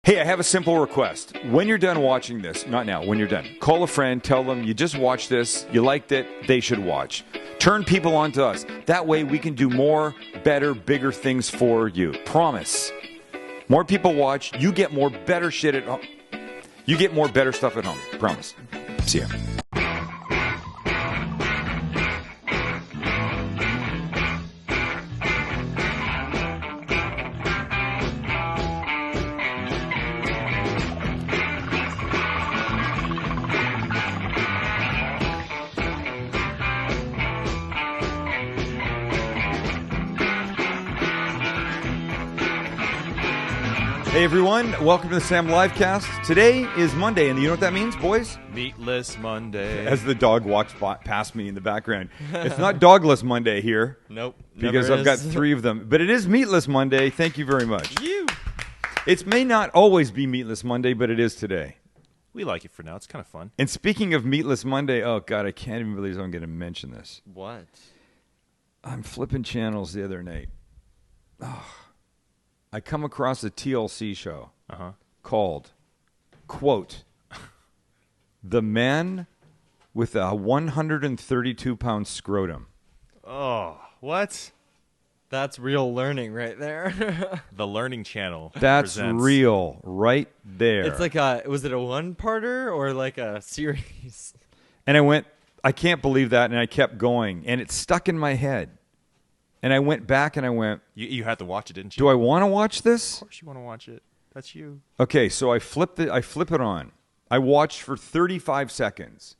Hey, I have a simple request. When you're done watching this, not now, when you're done, call a friend, tell them you just watched this, you liked it, they should watch. Turn people on to us. That way we can do more, better, bigger things for you. Promise. More people watch, you get more better shit at home. You get more better stuff at home. Promise. See ya. Hey everyone, welcome to the Sam Livecast. Today is Monday, and you know what that means, boys? Meatless Monday. As the dog walks past me in the background. It's not Dogless Monday here. Nope. Because I've got 3 of them. But it is Meatless Monday. Thank you very much. It may not always be Meatless Monday, but it is today. We like it for now. It's kind of fun. And speaking of Meatless Monday, oh God, I can't even believe I'm going to mention this. What? I'm flipping channels the other night. Oh. I come across a TLC show called, quote, The Man with a 132-pound Scrotum. Oh, what? That's real learning right there. The Learning Channel. That's presents. real right there. It's like was it a one-parter or like a series? And I can't believe that, and I kept going, and it stuck in my head. And I went back and I went, You had to watch it, didn't you? do I want to watch this? Of course you want to watch it. That's you. Okay, so I flip it on. I watched for 35 seconds.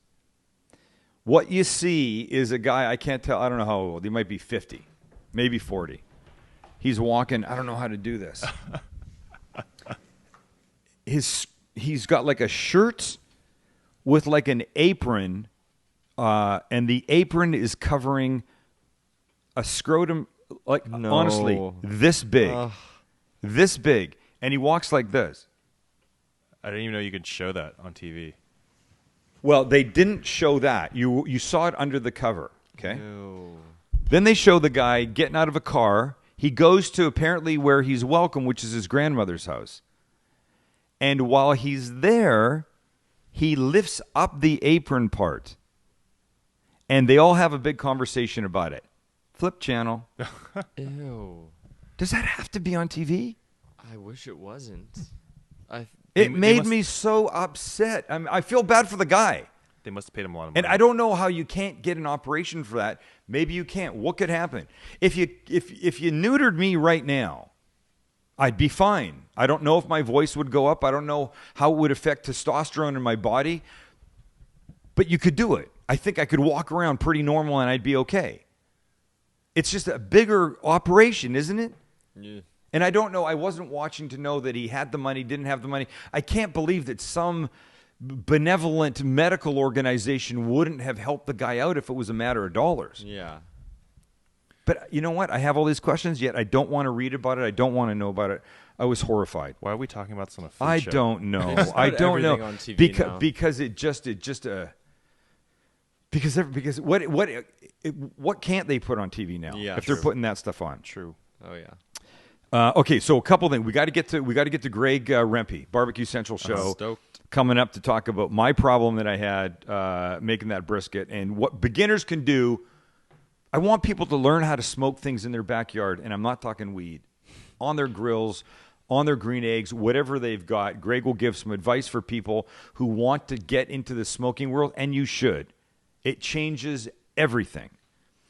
What you see is a guy, I can't tell, I don't know how old. He might be 50, maybe 40. He's walking, I don't know how to do this. He's got like a shirt with like an apron, and the apron is covering a scrotum, like, honestly, this big. This big. And he walks like this. I didn't even know you could show that on TV. Well, they didn't show that. You saw it under the cover, okay? Ew. Then they show the guy getting out of a car. He goes to apparently where he's welcome, which is his grandmother's house. And while he's there, he lifts up the apron part. And they all have a big conversation about it. Flip channel. Ew. Does that have to be on TV? I wish it wasn't. It made me so upset. I feel bad for the guy. They must have paid him a lot of money. And I don't know how you can't get an operation for that. Maybe you can't. What could happen? If you neutered me right now, I'd be fine. I don't know if my voice would go up. I don't know how it would affect testosterone in my body. But you could do it. I think I could walk around pretty normal and I'd be okay. It's just a bigger operation, isn't it? Yeah. And I don't know. I wasn't watching to know that he had the money, didn't have the money. I can't believe that some benevolent medical organization wouldn't have helped the guy out if it was a matter of dollars. Yeah. But you know what? I have all these questions, yet I don't want to read about it. I don't want to know about it. I was horrified. Why are we talking about this on a food I show? don't know. Just I put don't know. everything on TV now. Because what can't they put on TV now? Yeah, if they're true. putting that stuff on. True. Oh yeah. Okay, so a couple things. We got to get to Greg Rempe, BBQ Central Show, Stoked. coming up to talk about my problem that I had making that brisket and what beginners can do. I want people to learn how to smoke things in their backyard, and I'm not talking weed, on their grills, on their green eggs, whatever they've got. Greg will give some advice for people who want to get into the smoking world, and you should. It changes everything.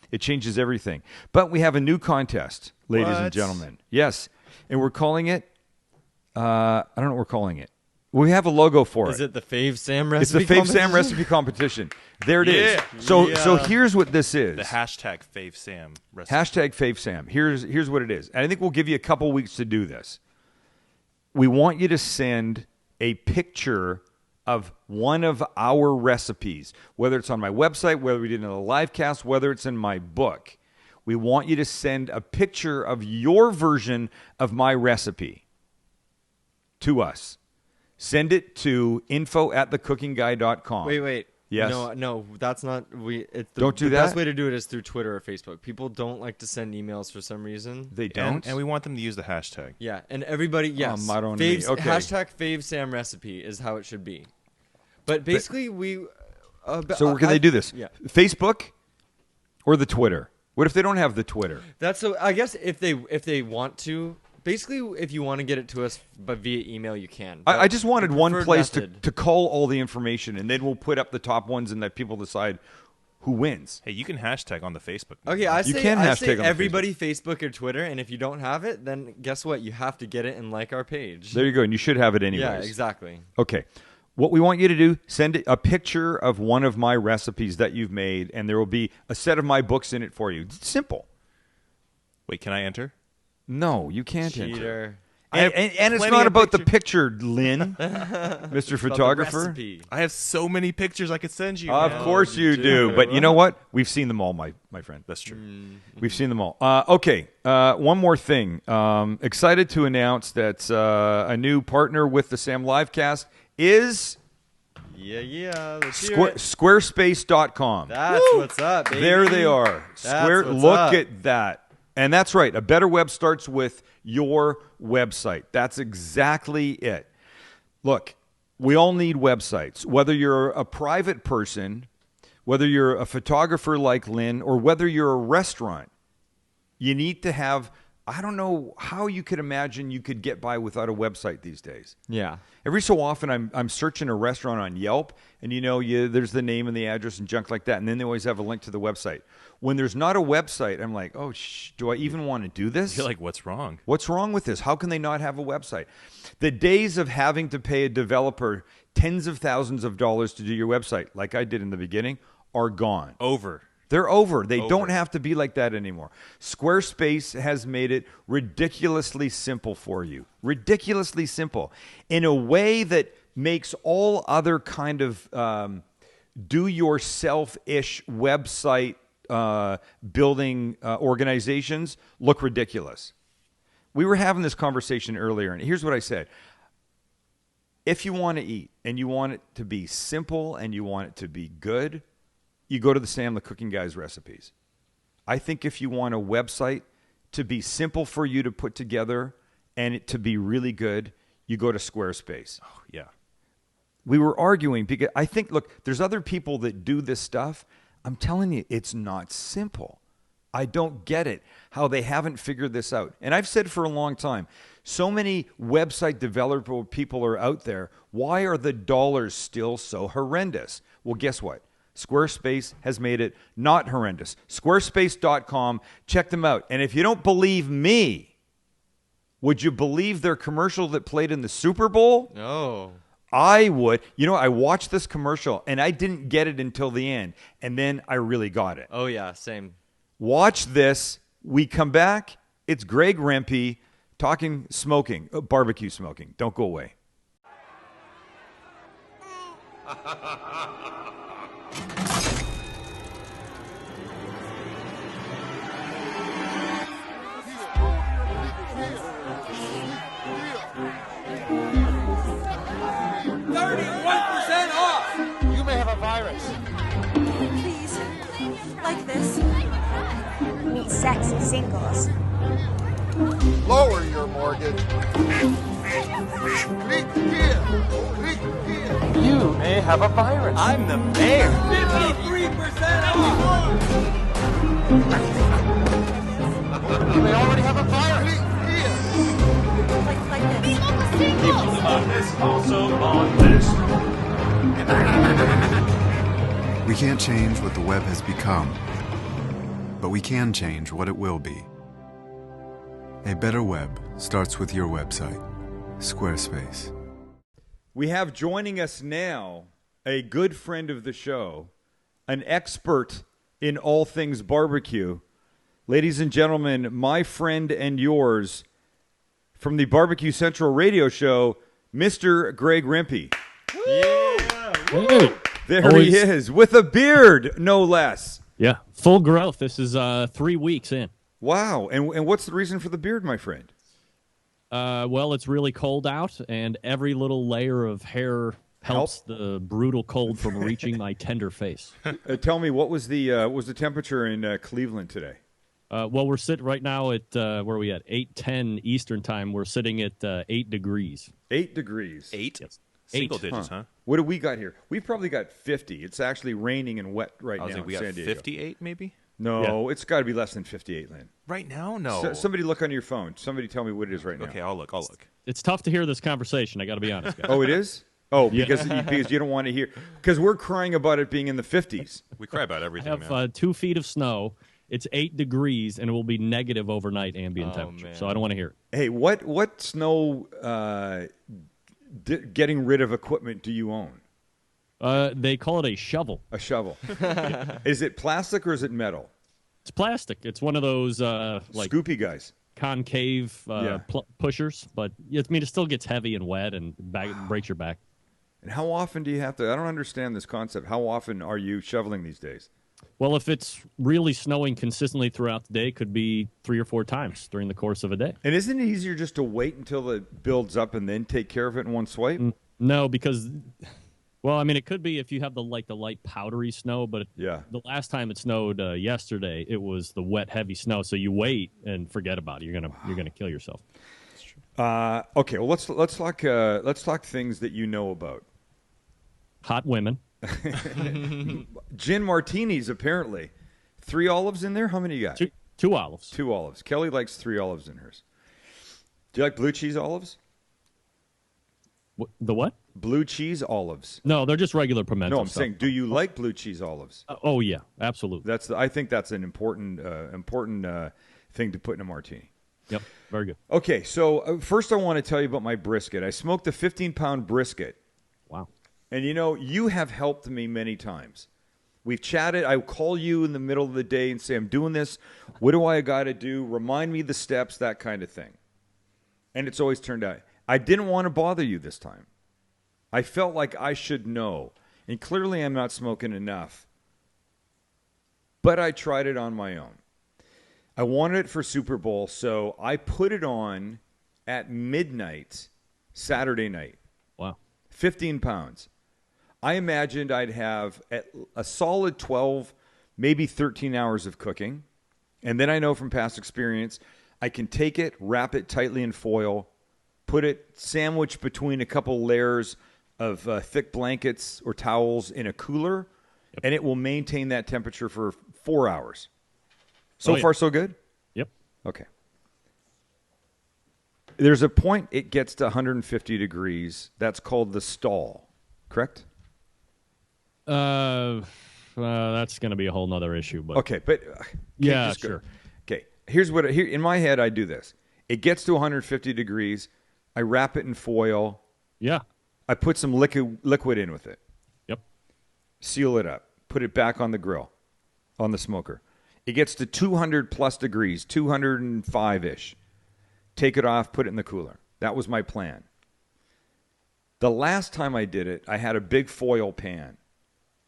It changes everything. But we have a new contest, ladies and gentlemen. Yes. And we're calling it, I don't know what we're calling it. We have a logo for it. Is it the Fave Sam recipe? It's the Fave Sam recipe competition. There it is. So here's what this is. The hashtag #FaveSam recipe. Hashtag #FaveSam. Here's what it is. And I think we'll give you a couple weeks to do this. We want you to send a picture of one of our recipes, whether it's on my website, whether we did it in a live cast, whether it's in my book. We want you to send a picture of your version of my recipe to us. Send it to info@thecookingguy.com. Wait. Yes. No, that's not. Don't do the that? best way to do it is through Twitter or Facebook. People don't like to send emails for some reason. They don't. And we want them to use the hashtag. Yeah, and everybody, yes. I don't faves, okay. Hashtag FaveSam recipe is how it should be. But basically, So where can they do this? Yeah. Facebook or the Twitter? What if they don't have the Twitter? That's so. I guess if they want to, basically, if you want to get it to us, but via email, you can. I just wanted one place method. to cull all the information, and then we'll put up the top ones, and let people decide who wins. Hey, you can hashtag on the Facebook. Okay, I say hashtag on everybody Facebook or Twitter, and if you don't have it, then guess what? You have to get it and like our page. There you go, and you should have it anyways. Yeah, exactly. Okay. What we want you to do, send a picture of one of my recipes that you've made, and there will be a set of my books in it for you. It's simple. Wait, can I enter? No, you can't enter. Cheater. And it's plenty not of about the picture, Lynn, Mr. About the Photographer. recipe. I have so many pictures I could send you. Of man. course you do. But you know what? We've seen them all, my friend. That's true. We've seen them all. Okay, one more thing. Excited to announce that a new partner with the Sam Livecast is Yeah. Let's hear it. Squarespace.com. That's what's up, baby. There they are. That's what's Look up. at that. And that's right. A better web starts with your website. That's exactly it. Look, we all need websites. Whether you're a private person, whether you're a photographer like Lynn, or whether you're a restaurant, you need to have, I don't know how you could imagine you could get by without a website these days. Yeah. Every so often, I'm searching a restaurant on Yelp, and there's the name and the address and junk like that, and then they always have a link to the website. When there's not a website, I'm like, oh, do I even want to do this? You're like, what's wrong? What's wrong with this? How can they not have a website? The days of having to pay a developer tens of thousands of dollars to do your website, like I did in the beginning, are gone. Over. They're over. They don't have to be like that anymore. Squarespace has made it ridiculously simple for you. Ridiculously simple. In a way that makes all other kind of do-yourself-ish website building organizations look ridiculous. We were having this conversation earlier, and here's what I said. If you want to eat, and you want it to be simple, and you want it to be good, you go to the Sam the Cooking Guy's recipes. I think if you want a website to be simple for you to put together and it to be really good, you go to Squarespace. Oh, yeah. We were arguing because I think, look, there's other people that do this stuff. I'm telling you, it's not simple. I don't get it, how they haven't figured this out. And I've said for a long time, so many website developer people are out there. Why are the dollars still so horrendous? Well, guess what? Squarespace has made it not horrendous. Squarespace.com. Check them out. And if you don't believe me, would you believe their commercial that played in the Super Bowl? No. I would. I watched this commercial, and I didn't get it until the end. And then I really got it. Oh, yeah, same. Watch this. We come back. It's Greg Rempe talking smoking, barbecue smoking. Don't go away. Like this. Meet sexy singles. Lower your mortgage. You may have a virus. I'm the mayor. 53% off. You may already have a virus. Like this. On this, also on this. We can't change what the web has become, but we can change what it will be. A better web starts with your website, Squarespace. We have joining us now a good friend of the show, an expert in all things barbecue. Ladies and gentlemen, my friend and yours from the BBQ Central radio show, Mr. Greg Rempe. Hey. There Always. he is, with a beard, no less. Yeah, full growth. This is 3 weeks in. Wow. And what's the reason for the beard, my friend? Well, it's really cold out, and every little layer of hair helps the brutal cold from reaching my tender face. Tell me, what was the temperature in Cleveland today? Well, we're sitting right now at, where are we at? 8:10 Eastern time. We're sitting at 8 degrees. 8 degrees. 8? Yes. Single 8. digits, huh? What do we got here? We've probably got 50. It's actually raining and wet right I was now like, we in got San Diego. 58 maybe? No, it's got to be less than 58, Lynn. Right now? No. Somebody look on your phone. Somebody tell me what it is right now. Okay, I'll look. It's tough to hear this conversation. I got to be honest, guys. Oh, it is? Oh, Yeah. because you don't want to hear. Because we're crying about it being in the 50s. We cry about I everything, have man. 2 feet of snow. It's 8 degrees, and it will be negative overnight ambient Oh, temperature. man. So I don't want to hear it. Hey, what snow getting rid of equipment do you own? They call it a shovel. A shovel. Is it plastic or is it metal? It's plastic. It's one of those Scoopy guys. concave Yeah. pushers, but it still gets heavy and wet and breaks your back. And how often do you have to? I don't understand this concept. How often are you shoveling these days? Well, if it's really snowing consistently throughout the day, it could be 3 or 4 times during the course of a day. And isn't it easier just to wait until it builds up and then take care of it in one swipe? No, because, well, it could be if you have the light powdery snow, but Yeah. the last time it snowed yesterday, it was the wet, heavy snow. So you wait and forget about it. You're gonna kill yourself. Okay, well let's talk things that you know about. Hot women. Gin martinis, apparently. 3 olives in there? How many you got? 2 olives. 2 olives. Kelly likes 3 olives in hers. Do you like blue cheese olives? The what? Blue cheese olives. No, they're just regular pimento. No, I'm stuff. saying, do you like blue cheese olives? Oh yeah, absolutely. I think that's an important thing to put in a martini. Yep, very good. Okay, so first I want to tell you about my brisket. I smoked a 15-pound brisket. Wow. And you have helped me many times. We've chatted. I call you in the middle of the day and say, I'm doing this. What do I got to do? Remind me the steps, that kind of thing. And it's always turned out. I didn't want to bother you this time. I felt like I should know. And clearly I'm not smoking enough. But I tried it on my own. I wanted it for Super Bowl, so I put it on at midnight Saturday night. Wow. 15 pounds. I imagined I'd have a solid 12, maybe 13 hours of cooking. And then I know from past experience, I can take it, wrap it tightly in foil, put it sandwiched between a couple layers of thick blankets or towels in a cooler, and it will maintain that temperature for 4 hours. So far, so good? Yep. Okay. There's a point it gets to 150 degrees. That's called the stall, correct? That's going to be a whole nother issue. But Okay, but yeah, sure. Okay, here's what here in my head I do this. It gets to 150 degrees. I wrap it in foil. Yeah. I put some liquid in with it. Yep. Seal it up. Put it back on the grill, on the smoker. It gets to 200 plus degrees, 205-ish. Take it off, put it in the cooler. That was my plan. The last time I did it, I had a big foil pan.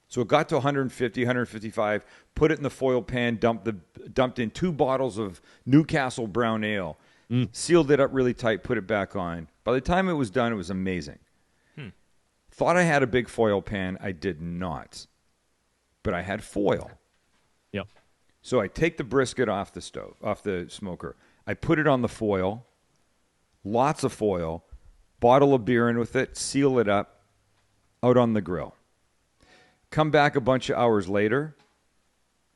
So it got to 150, 155, put it in the foil pan, dumped in 2 bottles of Newcastle brown ale, sealed it up really tight, put it back on. By the time it was done, it was amazing. Thought I had a big foil pan. I did not. But I had foil. Yep. So I take the brisket off the stove, off the smoker. I put it on the foil, lots of foil, bottle of beer in with it, seal it up, out on the grill. Come back a bunch of hours later.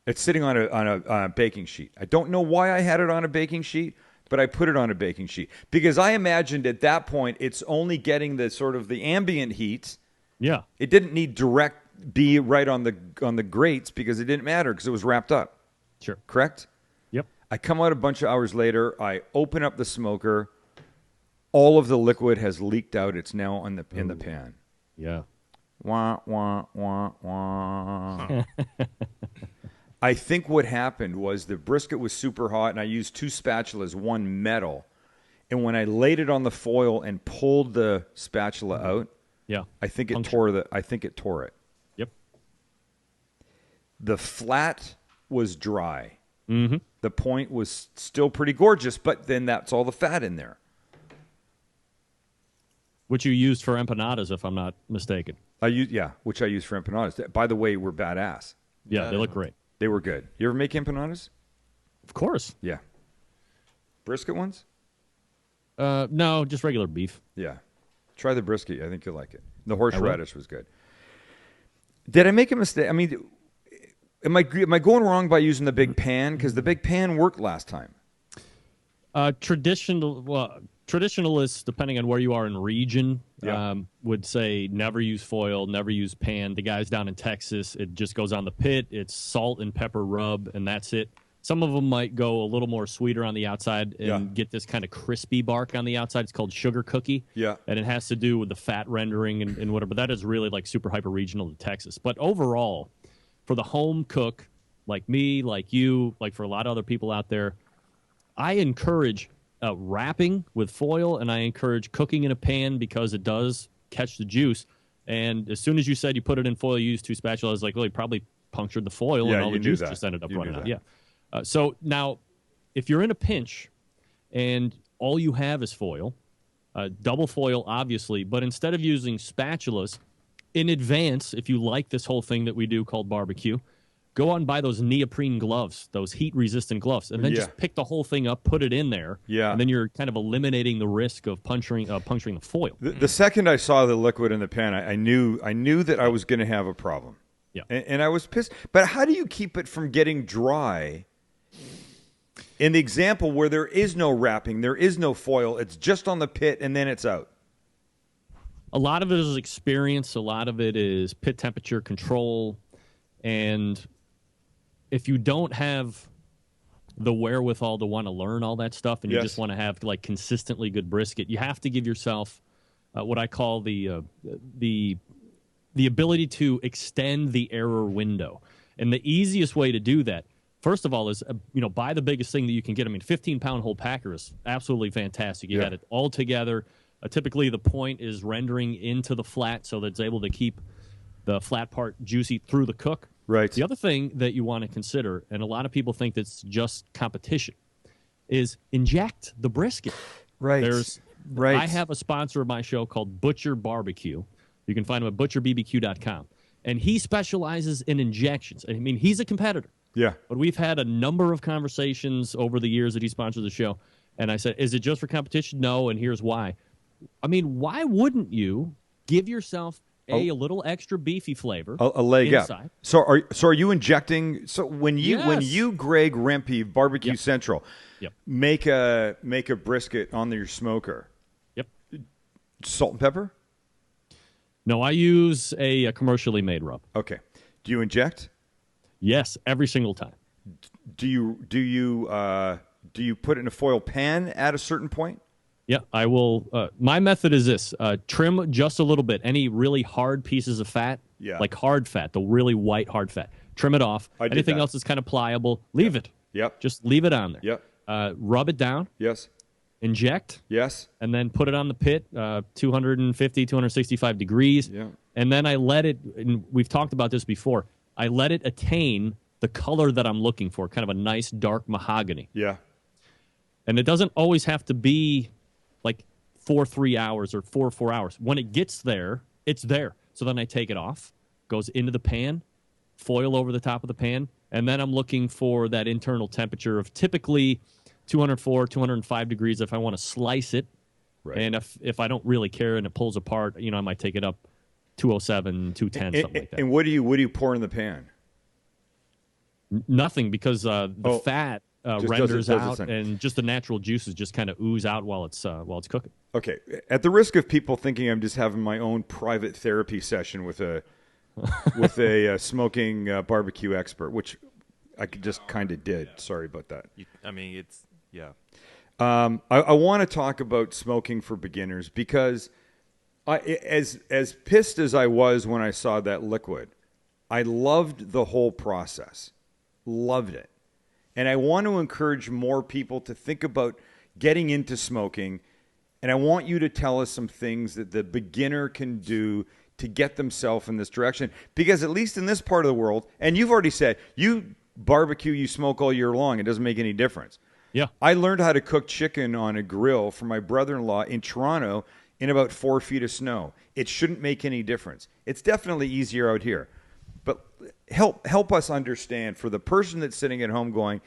It's sitting on a baking sheet. I don't know why I had it on a baking sheet, but I put it on a baking sheet because I imagined at that point it's only getting the sort of the ambient heat. Yeah. It didn't need direct be right on the grates because it didn't matter because it was wrapped up. Sure. Correct? Yep. I come out a bunch of hours later. I open up the smoker. All of the liquid has leaked out. It's now in the pan. Yeah. Wah, wah, wah, wah. I think what happened was the brisket was super hot, and I used 2 spatulas, one metal. And when I laid it on the foil and pulled the spatula out, Yeah. I think it tore it. Yep. The flat was dry. Mm-hmm. The point was still pretty gorgeous, but then that's all the fat in there. Which you used for empanadas, if I'm not mistaken. Which I use for empanadas. By the way, were badass. Yeah, they look great. They were good. You ever make empanadas? Of course. Yeah. Brisket ones? No, just regular beef. Yeah. Try the brisket. I think you'll like it. The horseradish was good. Did I make a mistake? I mean, am I going wrong by using the big pan? Because the big pan worked last time. Traditionalists, depending on where you are in region, would say never use foil, never use pan. The guys down in Texas, it just goes on the pit. It's salt and pepper rub, and that's it. Some of them might go a little more sweeter on the outside and get this kind of crispy bark on the outside. It's called sugar cookie. Yeah. And it has to do with the fat rendering and whatever. But that is really like super hyper regional to Texas. But overall, for the home cook, like me, like you, like for a lot of other people out there, I encourage wrapping with foil, and I encourage cooking in a pan because it does catch the juice. And as soon as you said you put it in foil, you use 2 spatulas, I was like, well, you probably punctured the foil, and all the juice just ended up running out. Yeah. So now, if you're in a pinch and all you have is foil, double foil, obviously, but instead of using spatulas, in advance, if you like this whole thing that we do called barbecue, go out and buy those neoprene gloves, those heat-resistant gloves, and then just pick the whole thing up, put it in there, and then you're kind of eliminating the risk of puncturing the foil. The second I saw the liquid in the pan, I knew that I was going to have a problem. Yeah, and I was pissed. But how do you keep it from getting dry? In the example where there is no wrapping, there is no foil, it's just on the pit, and then it's out. A lot of it is experience. A lot of it is pit temperature control. And if you don't have the wherewithal to want to learn all that stuff and you just want to have like consistently good brisket, you have to give yourself what I call the ability to extend the error window. And the easiest way to do that, first of all, is buy the biggest thing that you can get. I mean, 15-pound whole packer is absolutely fantastic. You got it all together. Typically, the point is rendering into the flat so that it's able to keep the flat part juicy through the cook. Right. The other thing that you want to consider, and a lot of people think that's just competition, is inject the brisket. Right. I have a sponsor of my show called Butcher Barbecue. You can find him at butcherbbq.com. And he specializes in injections. I mean, he's a competitor. Yeah. But we've had a number of conversations over the years that he sponsors the show. And I said, is it just for competition? No, and here's why. I mean, why wouldn't you give yourself a little extra beefy flavor, a leg inside? up? So are you injecting? So when you Greg Rempe BBQ Central, make a brisket on your smoker. Yep. Salt and pepper? No, I use a commercially made rub. Okay. Do you inject? Yes, every single time. Do you put it in a foil pan at a certain point? Yeah, I will. My method is this: trim just a little bit. Any really hard pieces of fat, like hard fat, the really white hard fat, trim it off. Anything else that's kind of pliable, leave it. Yep. Just leave it on there. Yep. Rub it down. Yes. Inject. Yes. And then put it on the pit, 250, 265 degrees. Yeah. And then I let it, and we've talked about this before, I let it attain the color that I'm looking for, kind of a nice dark mahogany. Yeah. And it doesn't always have to be like 4 hours or 4 hours. When it gets there, it's there. So then I take it off, goes into the pan, foil over the top of the pan, and then I'm looking for that internal temperature of typically 204, 205 degrees if I want to slice it. Right. And if I don't really care and it pulls apart, I might take it up 207, 210, something like that. And what do you pour in the pan? Nothing, because the fat renders out, and just the natural juices just kind of ooze out while it's cooking. Okay. At the risk of people thinking I'm just having my own private therapy session with a smoking barbecue expert, which I just kind of did. Yeah. Sorry about that. I want to talk about smoking for beginners because as pissed as I was when I saw that liquid, I loved the whole process. Loved it. And I want to encourage more people to think about getting into smoking. And I want you to tell us some things that the beginner can do to get themselves in this direction. Because at least in this part of the world, and you've already said, you barbecue, you smoke all year long. It doesn't make any difference. Yeah. I learned how to cook chicken on a grill from my brother-in-law in Toronto in about 4 feet of snow. It shouldn't make any difference. It's definitely easier out here. But help us understand, for the person that's sitting at home going,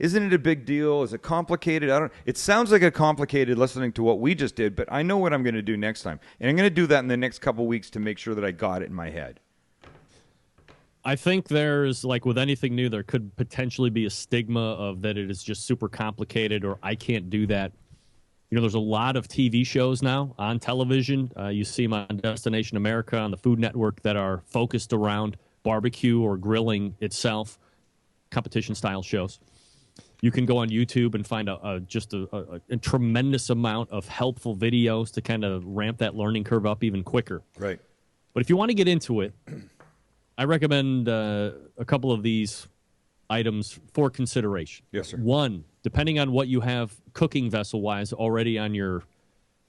isn't it a big deal? Is it complicated? It sounds like a complicated listening to what we just did, but I know what I'm going to do next time. And I'm going to do that in the next couple of weeks to make sure that I got it in my head. I think there's, like with anything new, there could potentially be a stigma of that it is just super complicated or I can't do that. You know, there's a lot of TV shows now on television. You see them on Destination America, on the Food Network, that are focused around barbecue or grilling itself, competition-style shows. You can go on YouTube and find a tremendous amount of helpful videos to kind of ramp that learning curve up even quicker. Right. But if you want to get into it, I recommend a couple of these items for consideration. Yes, sir. One, depending on what you have cooking vessel-wise already on your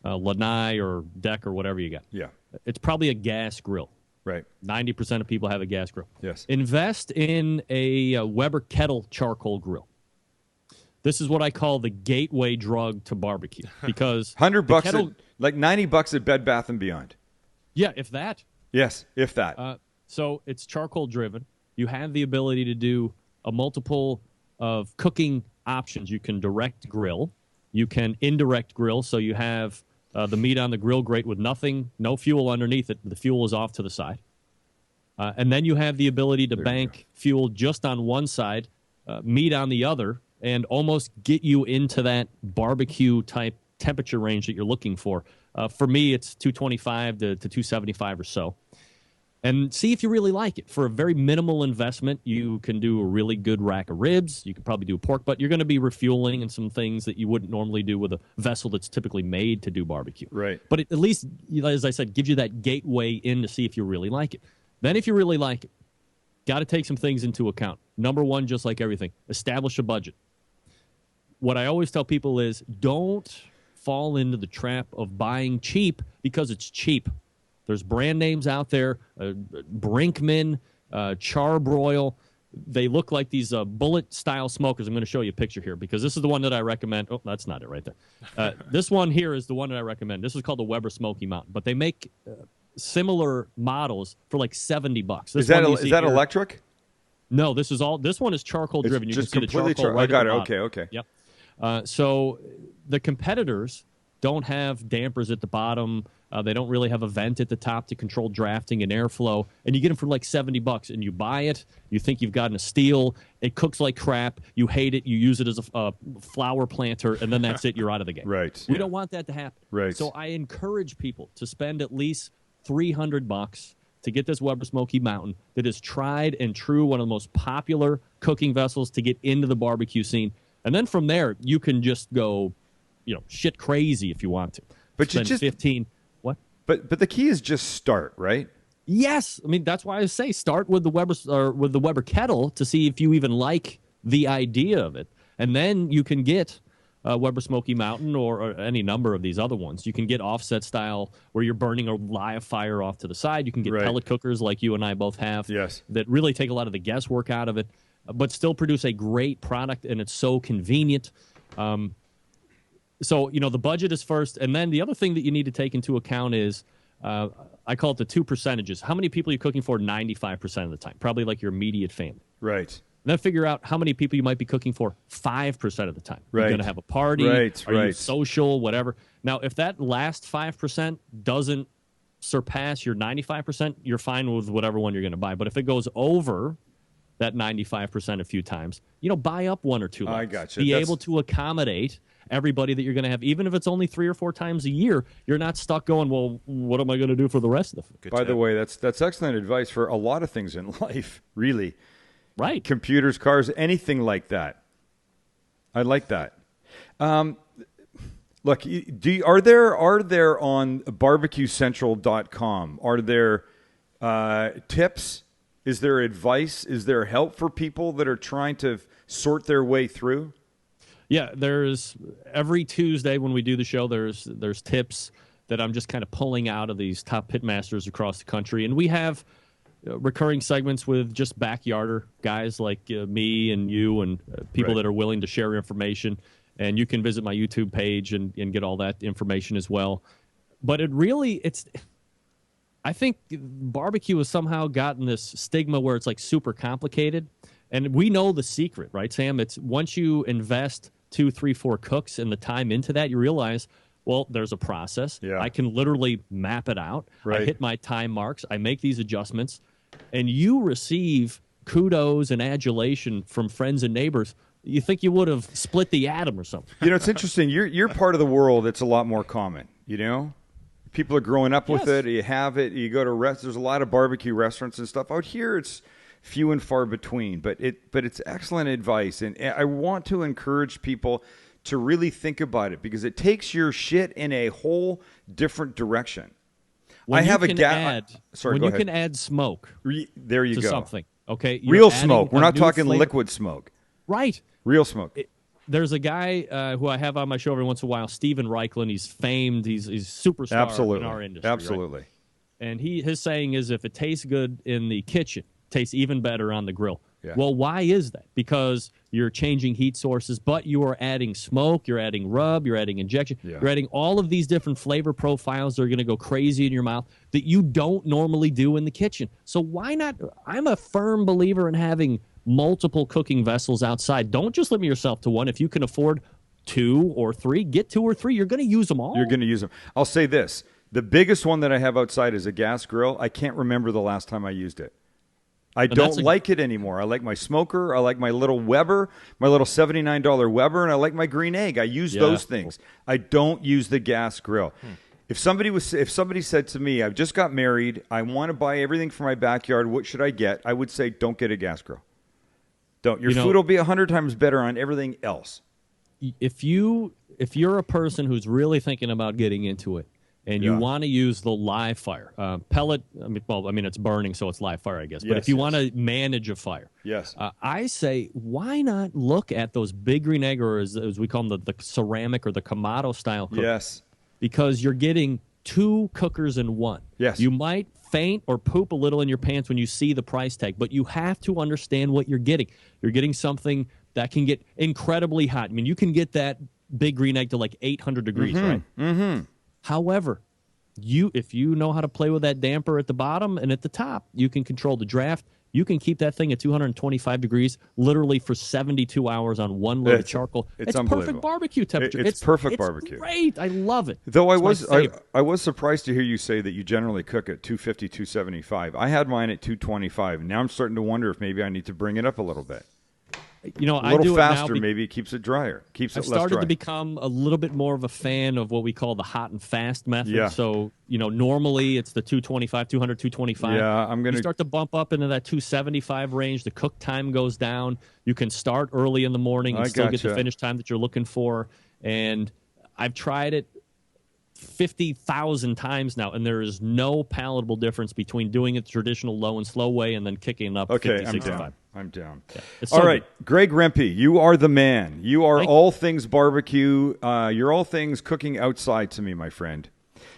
lanai or deck or whatever you got. Yeah. It's probably a gas grill. Right. 90% of people have a gas grill. Yes. Invest in a Weber kettle charcoal grill. This is what I call the gateway drug to barbecue, because $100 like $90 at Bed Bath & Beyond. Yeah, if that. Yes, if that. So it's charcoal driven. You have the ability to do a multiple of cooking options. You can direct grill. You can indirect grill, so you have the meat on the grill grate with no fuel underneath it. The fuel is off to the side. And then you have the ability to bank fuel just on one side, meat on the other, and almost get you into that barbecue-type temperature range that you're looking for. For me, it's 225 to 275 or so. And see if you really like it. For a very minimal investment, you can do a really good rack of ribs. You could probably do a pork butt. You're going to be refueling and some things that you wouldn't normally do with a vessel that's typically made to do barbecue. Right. But at least, as I said, gives you that gateway in to see if you really like it. Then if you really like it, got to take some things into account. Number one, just like everything, establish a budget. What I always tell people is don't fall into the trap of buying cheap because it's cheap. There's brand names out there, Brinkman, Charbroil. They look like these bullet-style smokers. I'm going to show you a picture here because this is the one that I recommend. Oh, that's not it right there. This one here is the one that I recommend. This is called the Weber Smoky Mountain, but they make similar models for like $70. Is that electric? No, this one is charcoal driven. You just can see the completely charcoal right I got at it. the bottom. Okay. Yep. So the competitors don't have dampers at the bottom. They don't really have a vent at the top to control drafting and airflow. And you get them for like $70, and you buy it. You think you've gotten a steal. It cooks like crap. You hate it. You use it as a flower planter, and then that's it. You're out of the game. Right. We don't want that to happen. Right. So I encourage people to spend at least $300 to get this Weber Smoky Mountain that is tried and true, one of the most popular cooking vessels to get into the barbecue scene. And then from there, you can just go, shit crazy if you want to. But spend 15. What? But the key is just start, right? Yes. I mean, that's why I say start with the Weber kettle to see if you even like the idea of it. And then you can get Weber Smoky Mountain or any number of these other ones. You can get offset style where you're burning a live fire off to the side. You can get pellet cookers like you and I both have. Yes. That really take a lot of the guesswork out of it, but still produce a great product, and it's so convenient. So, the budget is first, and then the other thing that you need to take into account is, I call it the two percentages. How many people are you cooking for 95% of the time? Probably like your immediate family. Right. And then figure out how many people you might be cooking for 5% of the time. Right. You're going to have a party. Right. Are you social, whatever. Now, if that last 5% doesn't surpass your 95%, you're fine with whatever one you're going to buy. But if it goes over that 95% a few times, buy up one or two lots. I gotcha. Be able to accommodate everybody that you're going to have. Even if it's only 3 or 4 times a year, you're not stuck going, well, what am I going to do for the rest of the food? By the way, that's excellent advice for a lot of things in life, really. Right. Computers, cars, anything like that. I like that. Look, are there on BBQCentral.com, are there tips? Is there advice? Is there help for people that are trying to sort their way through? Yeah, there's every Tuesday when we do the show, there's tips that I'm just kind of pulling out of these top pitmasters across the country. And we have recurring segments with just backyarder guys like me and you and people that are willing to share information. And you can visit my YouTube page and get all that information as well. But I think barbecue has somehow gotten this stigma where it's like super complicated. And we know the secret, right, Sam? It's once you invest 2, 3, 4 cooks and the time into that, you realize, well, there's a process. Yeah. I can literally map it out. Right. I hit my time marks. I make these adjustments. And you receive kudos and adulation from friends and neighbors. You think you would have split the atom or something. You know, it's interesting. You're part of the world that's a lot more common, you know? People are growing up with Yes. it. You have it. You go to there's a lot of barbecue restaurants and stuff. Out here, it's few and far between. But it's excellent advice. And I want to encourage people to really think about it because it takes your shit in a whole different direction. When I have you a can gas. add, when you can add smoke there you to go. something, okay? You're Real adding smoke. We're a not new talking flavor. liquid smoke. Right. Real smoke. There's a guy who I have on my show every once in a while, Steven Reichland. He's famed. He's superstar Absolutely. in our industry. Right? Absolutely. And his saying is, if it tastes good in the kitchen, it tastes even better on the grill. Yeah. Well, why is that? Because you're changing heat sources, but you are adding smoke, you're adding rub, you're adding injection, Yeah. you're adding all of these different flavor profiles that are going to go crazy in your mouth that you don't normally do in the kitchen. So why not? I'm a firm believer in having multiple cooking vessels outside. Don't just limit yourself to one. If you can afford 2 or 3, get 2 or 3. You're going to use them all. You're going to use them. I'll say this. The biggest one that I have outside is a gas grill. I can't remember the last time I used it. I don't like it anymore. I like my smoker. I like my little Weber, my little $79 Weber, and I like my green egg. I use those things. I don't use the gas grill. If somebody said to me, I've just got married, I want to buy everything for my backyard, what should I get? I would say, don't get a gas grill. Don't. Your food will be 100 times better on everything else. If you're a person who's really thinking about getting into it, and you want to use the live fire pellet, I mean it's burning, so it's live fire, I guess. But if you want to manage a fire, I say why not look at those big green egg, or as we call them, the ceramic or the Kamado style cookers. Yes, because you're getting 2 cookers in one. Yes, you might faint or poop a little in your pants when you see the price tag, but you have to understand what you're getting. You're getting something that can get incredibly hot. I mean, you can get that big green egg to like 800 degrees, right? Mm-hmm. However, if you know how to play with that damper at the bottom and at the top, you can control the draft. You can keep that thing at 225 degrees literally for 72 hours on one load of charcoal. It's perfect barbecue temperature. It's perfect barbecue. Great. I love it. Though I was surprised to hear you say that you generally cook at 250, 275. I had mine at 225. Now I'm starting to wonder if maybe I need to bring it up a little bit. You know, a little I do faster, it now maybe it keeps it drier, keeps it I've less dry. started to become a little bit more of a fan of what we call the hot and fast method. Yeah. So, you know, normally it's the 225, 200, 225. Yeah, You start to bump up into that 275 range. The cook time goes down. You can start early in the morning and still get the finish time that you're looking for. And I've tried it 50,000 times now, and there is no palatable difference between doing it the traditional low and slow way and then kicking up 50, 65. I'm down. Yeah, all right, Greg Rempe, you are the man. You are all things barbecue. You're all things cooking outside to me, my friend.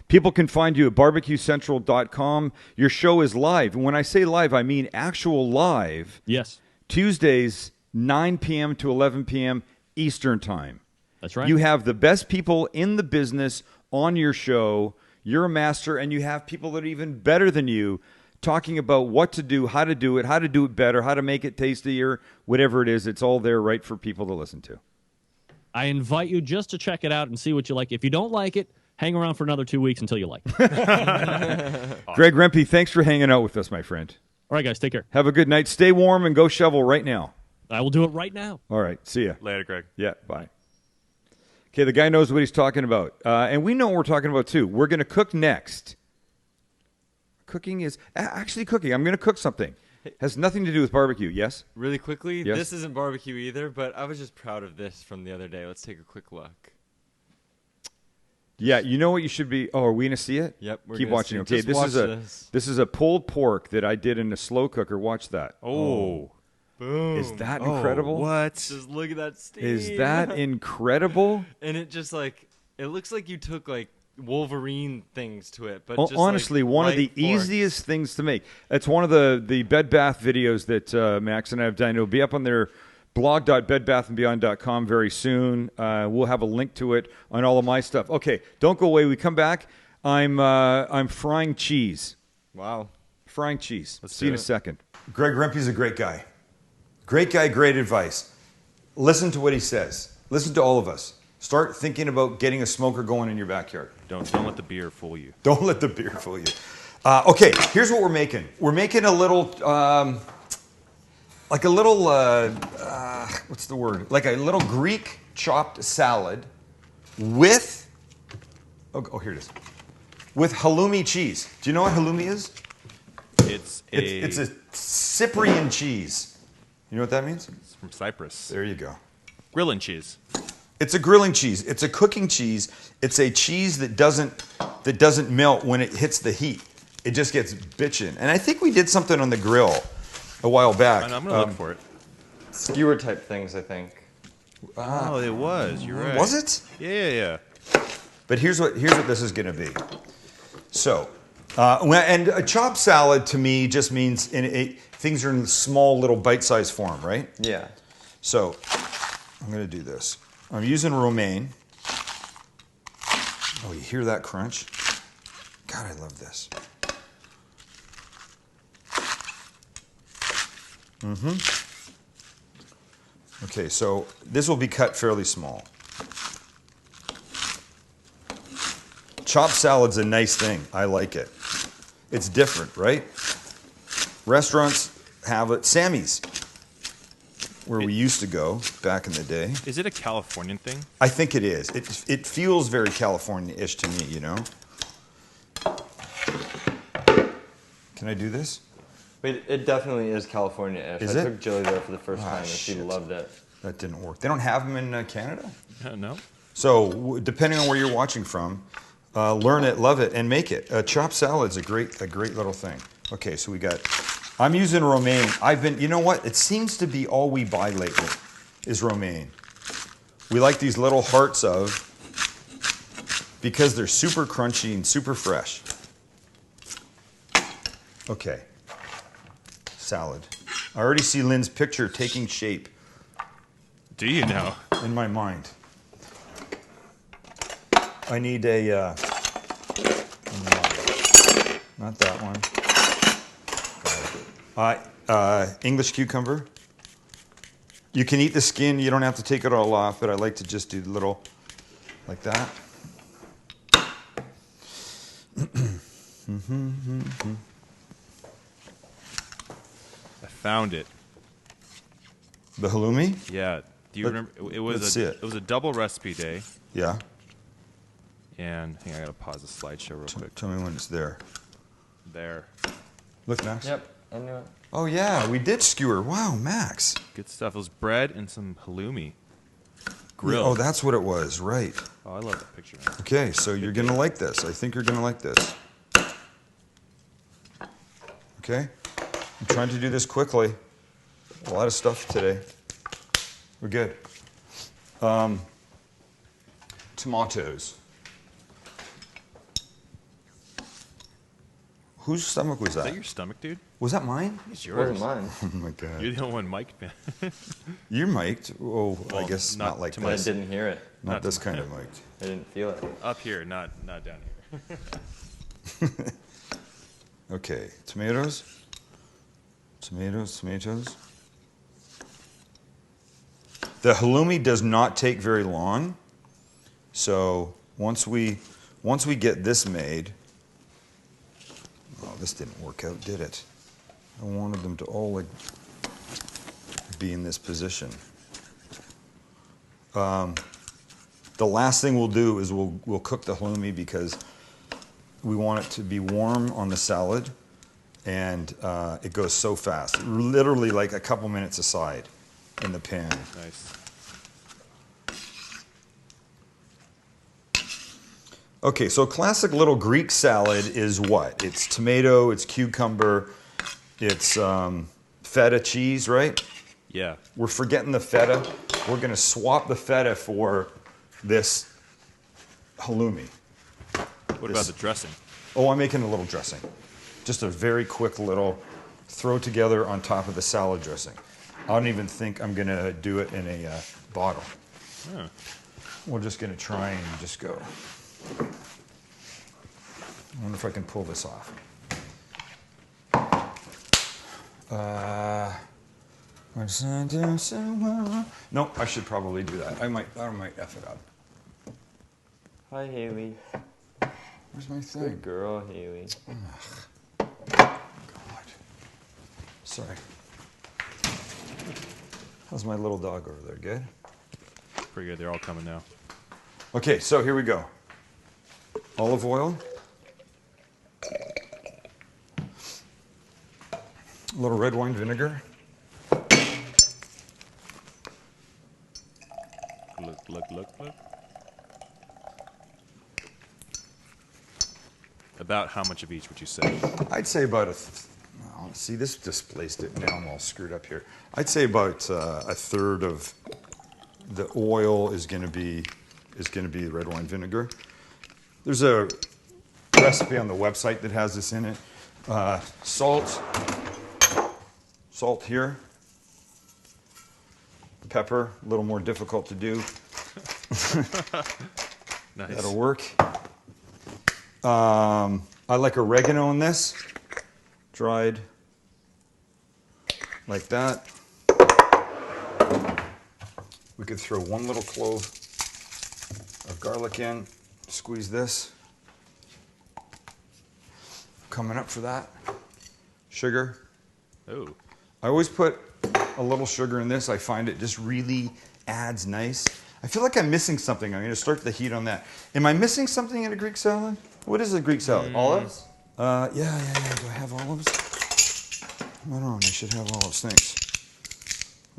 People can find you at BBQCentral.com. Your show is live. And when I say live, I mean actual live. Yes. Tuesdays, 9 p.m. to 11 p.m. Eastern Time. That's right. You have the best people in the business on your show. You're a master, and you have people that are even better than you talking about what to do, how to do it better, how to make it tastier, whatever it is. It's all there right for people to listen to. I invite you just to check it out and see what you like. If you don't like it, hang around for another 2 weeks until you like it. Greg Rempe, thanks for hanging out with us, my friend. All right, guys, take care. Have a good night. Stay warm and go shovel right now. I will do it right now. All right, see ya. Later, Greg. Yeah, bye. Okay, the guy knows what he's talking about. And we know what we're talking about, too. We're going to cook next. Cooking is actually cooking. I'm going to cook something. Has nothing to do with barbecue, yes? Really quickly, Yes. this isn't barbecue either, but I was just proud of this from the other day. Let's take a quick look. Yeah, you know what you should be. Oh, are we going to see it? Yep. We're Keep gonna watching. see it. Okay, Just this is a pulled pork that I did in a slow cooker. Watch that. Oh. Boom. Is that incredible? What? Just look at that steam. Is that incredible? And it just it looks like you took Wolverine things to it, but just honestly, one of the easiest things to make. It's one of the Bed Bath videos that Max and I have done. It'll be up on their blog.bedbathandbeyond.com very soon. We'll have a link to it on all of my stuff. Okay, don't go away. We come back. I'm frying cheese. Wow. Frying cheese. Let's See you do in a it. second. Greg Rempe's a great guy. Great guy, great advice. Listen to what he says. Listen to all of us. Start thinking about getting a smoker going in your backyard. Don't let the beer fool you. Don't let the beer fool you. Okay, here's what we're making. We're making a little, what's the word? Like a little Greek chopped salad with, here it is, with halloumi cheese. Do you know what halloumi is? It's a Cyprian cheese. You know what that means? It's from Cyprus. There you go. Grilling cheese. It's a grilling cheese. It's a cooking cheese. It's a cheese that doesn't melt when it hits the heat. It just gets bitchin'. And I think we did something on the grill a while back. I'm gonna look for it. Skewer type things, I think. Oh, it was. You're right. Was it? Yeah. But here's what this is going to be. So, and a chopped salad to me just means things are in small little bite-sized form, right? Yeah. So, I'm going to do this. I'm using romaine. Oh, you hear that crunch? God, I love this. Okay, so this will be cut fairly small. Chopped salad's a nice thing. I like it. It's different, right? Restaurants have it. Sammy's, where we used to go back in the day. Is it a Californian thing? I think it is. It feels very California-ish to me, you know? Can I do this? Wait, it definitely is California-ish. Is I it? took Jilly there for the first time and she shit. loved it. That didn't work. They don't have them in Canada? No. So depending on where you're watching from, learn it, love it, and make it. Chopped salad's a great little thing. Okay, so I'm using romaine. You know what? It seems to be all we buy lately is romaine. We like these little hearts because they're super crunchy and super fresh. Okay. Salad. I already see Lynn's picture taking shape Do you know? in my mind. I need a, not that one. English cucumber. You can eat the skin. You don't have to take it all off, but I like to just do the little, like that. I found it. The halloumi? Yeah. Do you remember? It was let's it was a double recipe day. Yeah. And hang on, I gotta pause the slideshow real quick. Tell me when it's there. There. Look, Max. Yep, I knew it. Oh, yeah, we did skewer. Wow, Max. Good stuff. It was bread and some halloumi. Grilled. Oh, that's what it was, right. Oh, I love that picture. Man. Okay, so you're going to like this. I think you're going to like this. Okay? I'm trying to do this quickly. A lot of stuff today. We're good. Tomatoes. Whose stomach was Is that? that your stomach, dude? Was that mine? It's It wasn't yours. mine. Oh my God. You're the only one mic'd, man. You're mic'd? Oh, I Well, guess not not like to But I this. didn't hear it. Not this kind of mic'd. I didn't feel it. Up here, not down here. Okay, tomatoes. Tomatoes. The halloumi does not take very long. So once we get this made, oh, this didn't work out, did it? I wanted them to all be in this position. The last thing we'll do is we'll cook the halloumi because we want it to be warm on the salad, and it goes so fast. Literally like a couple minutes aside in the pan. Nice. Okay, so a classic little Greek salad is what? It's tomato, it's cucumber, it's feta cheese, right? Yeah. We're forgetting the feta. We're going to swap the feta for this halloumi. What about the dressing? Oh, I'm making a little dressing. Just a very quick little throw together on top of the salad dressing. I don't even think I'm going to do it in a bottle. Oh. We're just going to try and just go. I wonder if I can pull this off. No, I should probably do that. I might F it up. Hi, Haley. Where's my thing? Good girl, Haley. God. Sorry. How's my little dog over there? Good? Pretty good. They're all coming now. Okay, so here we go. Olive oil. A little red wine vinegar. Look. About how much of each would you say? I'd say about well, see, this displaced it. Now I'm all screwed up here. I'd say about a third of the oil is going to be the red wine vinegar. There's a recipe on the website that has this in it. Salt here. Pepper, a little more difficult to do. Nice. That'll work. I like oregano in this. Dried like that. We could throw one little clove of garlic in. Squeeze this. Coming up for that. Sugar. Oh. I always put a little sugar in this. I find it just really adds nice. I feel like I'm missing something. I'm going to start the heat on that. Am I missing something in a Greek salad? What is a Greek salad? Olives? Yeah. Do I have olives? Hold on, I should have olives. Thanks.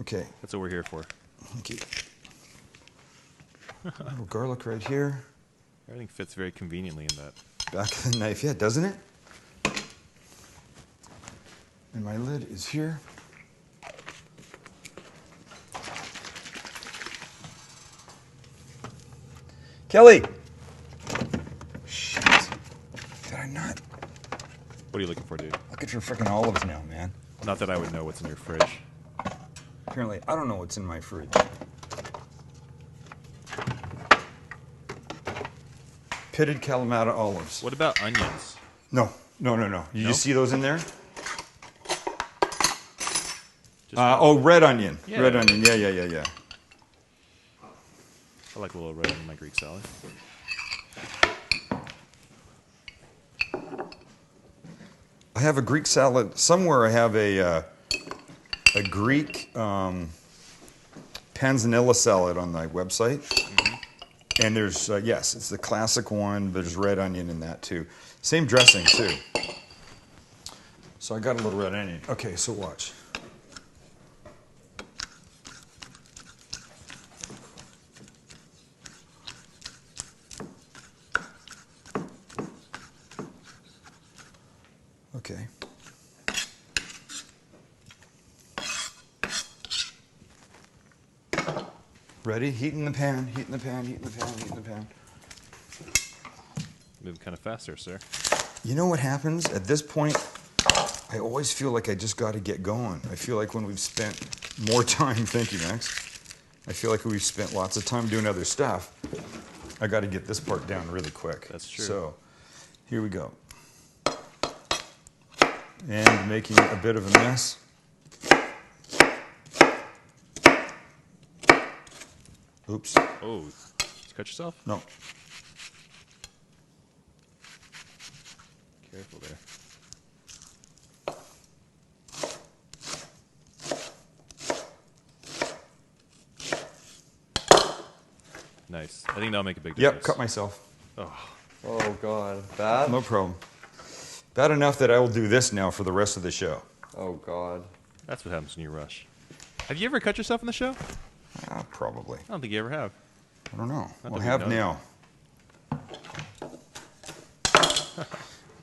Okay. That's what we're here for. Okay. A little garlic right here. Everything fits very conveniently in that. Back of the knife, yeah, doesn't it? And my lid is here. Kelly! Shit. Did I not? What are you looking for, dude? Look at your freaking olives now, man. Not that I would know what's in your fridge. Apparently, I don't know what's in my fridge. Pitted Kalamata olives. What about onions? No. You just see those in there? Red onion. Yeah. Red onion. Yeah. I like a little red in my Greek salad. I have a Greek salad. Somewhere I have a Greek panzanilla salad on my website. Mm-hmm. And there's, yes, it's the classic one, but there's red onion in that too. Same dressing too. So I got a little red onion. Okay, so watch. Okay. Ready? Heat in the pan, heat in the pan, heat in the pan, heat in the pan. Move kind of faster, sir. You know what happens? At this point, I always feel like I just got to get going. I feel like when we've spent more time, thank you, Max. I feel like we've spent lots of time doing other stuff. I got to get this part down really quick. That's true. So, here we go. And making a bit of a mess. Oops. Oh, did you cut yourself? No. Careful there. Nice. I think that'll make a big difference. Yep, cut myself. Oh, God. Bad? No problem. Bad enough that I will do this now for the rest of the show. Oh, God. That's what happens when you rush. Have you ever cut yourself in the show? Probably. I don't think you ever have. I don't know. Not I'll that we have know. now.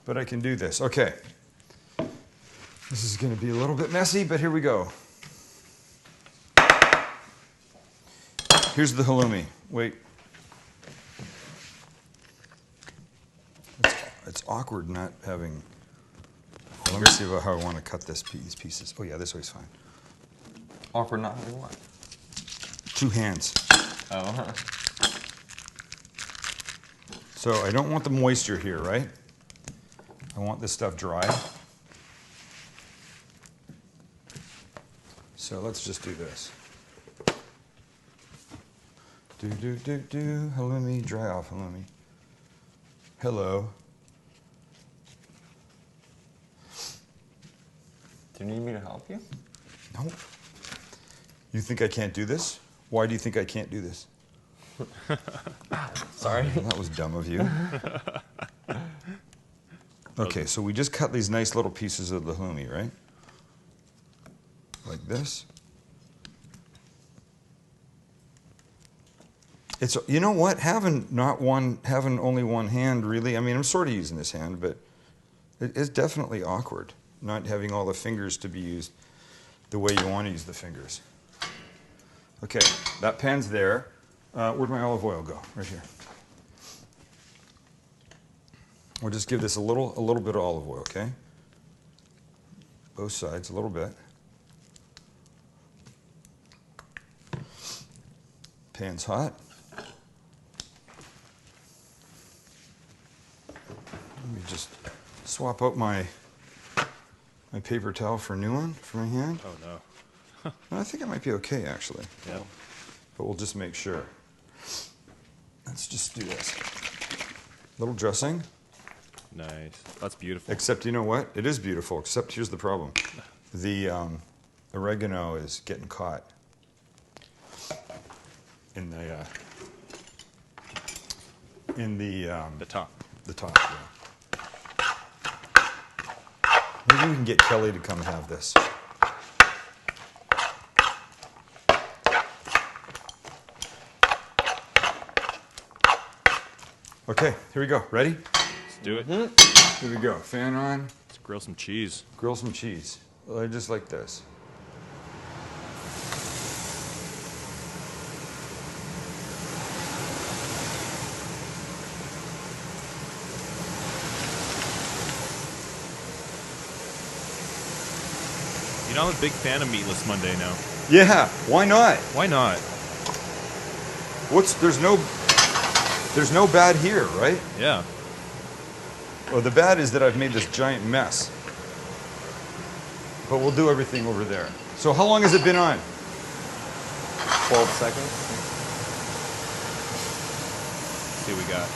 But I can do this. Okay. This is going to be a little bit messy, but here we go. Here's the halloumi. Wait. It's awkward not having... Let me see how I want to cut these pieces. Oh, yeah, this way's fine. Awkward not having what? 2 hands. Oh, So I don't want the moisture here, right? I want this stuff dry. So let's just do this. Halloumi, dry off halloumi. Hello. Do you need me to help you? No. You think I can't do this? Why do you think I can't do this? Sorry. That was dumb of you. Okay, so we just cut these nice little pieces of the halloumi, right? Like this. It's, you know what? Having only one hand, really. I mean, I'm sort of using this hand, but it is definitely awkward not having all the fingers to be used the way you want to use the fingers. Okay, that pan's there. Where'd my olive oil go? Right here. We'll just give this a little bit of olive oil, okay? Both sides, a little bit. Pan's hot. Let me just swap out my paper towel for a new one for my hand. Oh no. I think it might be okay, actually. Yeah. But we'll just make sure. Let's just do this. Little dressing. Nice. That's beautiful. Except, you know what? It is beautiful, except here's the problem. The oregano is getting caught in the top. The top, yeah. Maybe we can get Kelly to come have this. Okay, here we go. Ready? Let's do it. Here we go. Fan on. Let's grill some cheese. Grill some cheese. Just like this. You know, I'm a big fan of Meatless Monday now. Yeah, why not? Why not? There's no bad here, right? Yeah. Well, the bad is that I've made this giant mess. But we'll do everything over there. So how long has it been on? 12 seconds. Let's see what we got.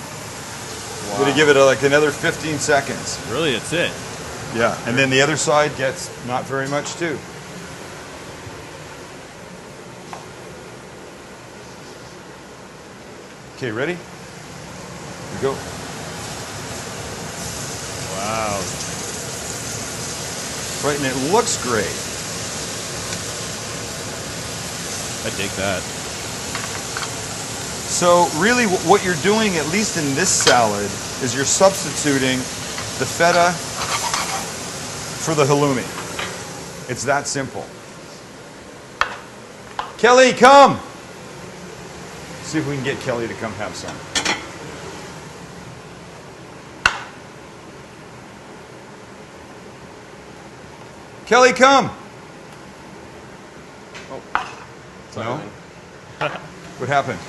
I'm gonna give it like another 15 seconds. Really, that's it. Yeah, and then the other side gets not very much too. Okay, ready? Here we go. Wow. Right, and it looks great. I dig that. So really what you're doing, at least in this salad, is you're substituting the feta for the halloumi. It's that simple. Kelly, come! See if we can get Kelly to come have some. Kelly, come! Oh. No? What happened?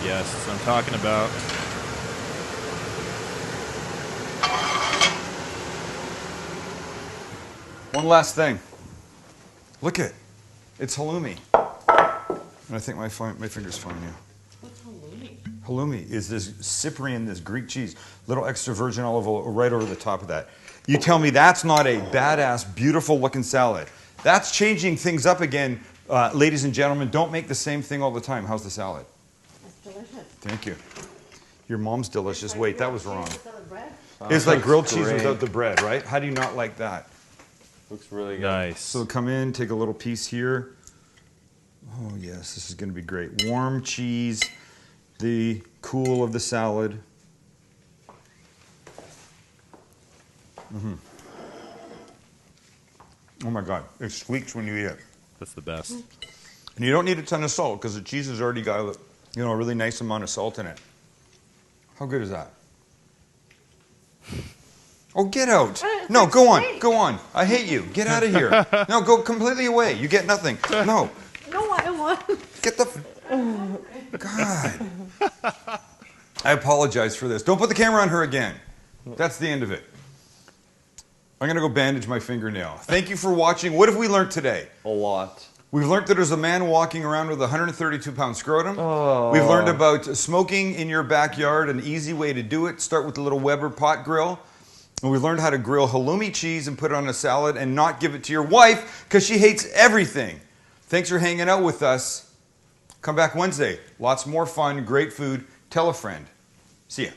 Yes, that's what I'm talking about. One last thing. Look it. It's halloumi. And I think my finger's fine now. What's halloumi? Halloumi is this Cyprian, this Greek cheese. Little extra virgin olive oil right over the top of that. You tell me that's not a badass, beautiful looking salad. That's changing things up again. Ladies and gentlemen, don't make the same thing all the time. How's the salad? It's delicious. Thank you. Your mom's delicious. Wait, that was wrong. Bread? It's like grilled cheese great. without the bread, right? How do you not like that? Looks really good. Nice. So come in, take a little piece here. Oh yes, this is going to be great. Warm cheese, the cool of the salad. Oh my God, it squeaks when you eat it. That's the best. And you don't need a ton of salt because the cheese has already got a really nice amount of salt in it. How good is that? Oh, get out. No, go on. Go on. I hate you. Get out of here. No, go completely away. You get nothing. No. No, I want. Get the... God. I apologize for this. Don't put the camera on her again. That's the end of it. I'm going to go bandage my fingernail. Thank you for watching. What have we learned today? A lot. We've learned that there's a man walking around with a 132-pound scrotum. Oh. We've learned about smoking in your backyard, an easy way to do it. Start with the little Weber pot grill. And we've learned how to grill halloumi cheese and put it on a salad and not give it to your wife because she hates everything. Thanks for hanging out with us. Come back Wednesday. Lots more fun, great food. Tell a friend. See ya.